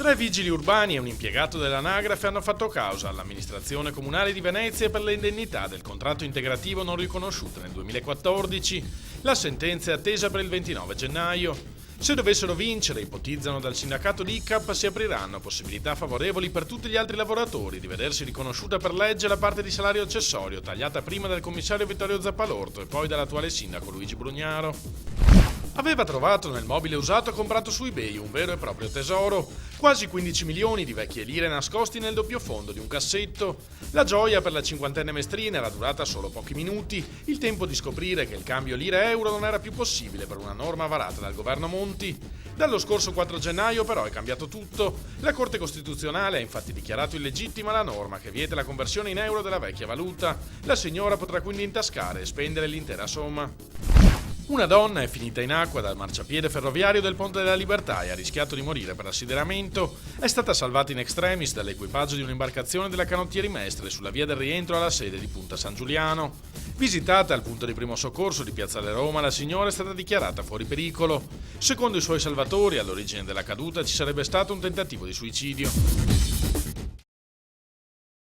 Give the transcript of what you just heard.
Tre vigili urbani e un impiegato dell'anagrafe hanno fatto causa all'amministrazione comunale di Venezia per le indennità del contratto integrativo non riconosciute nel 2014. La sentenza è attesa per il 29 gennaio. Se dovessero vincere, ipotizzano dal sindacato di ICAP, si apriranno possibilità favorevoli per tutti gli altri lavoratori di vedersi riconosciuta per legge la parte di salario accessorio tagliata prima dal commissario Vittorio Zappalorto e poi dall'attuale sindaco Luigi Brugnaro. Aveva trovato nel mobile usato comprato su eBay un vero e proprio tesoro, quasi 15 milioni di vecchie lire nascosti nel doppio fondo di un cassetto. La gioia per la cinquantenne mestrina era durata solo pochi minuti, il tempo di scoprire che il cambio lire-euro non era più possibile per una norma varata dal governo Monti. Dallo scorso 4 gennaio però è cambiato tutto. La Corte Costituzionale ha infatti dichiarato illegittima la norma che vieta la conversione in euro della vecchia valuta. La signora potrà quindi intascare e spendere l'intera somma. Una donna è finita in acqua dal marciapiede ferroviario del Ponte della Libertà e ha rischiato di morire per assideramento. È stata salvata in extremis dall'equipaggio di un'imbarcazione della Canottieri Mestre sulla via del rientro alla sede di Punta San Giuliano. Visitata al punto di primo soccorso di Piazzale Roma, la signora è stata dichiarata fuori pericolo. Secondo i suoi salvatori, all'origine della caduta ci sarebbe stato un tentativo di suicidio.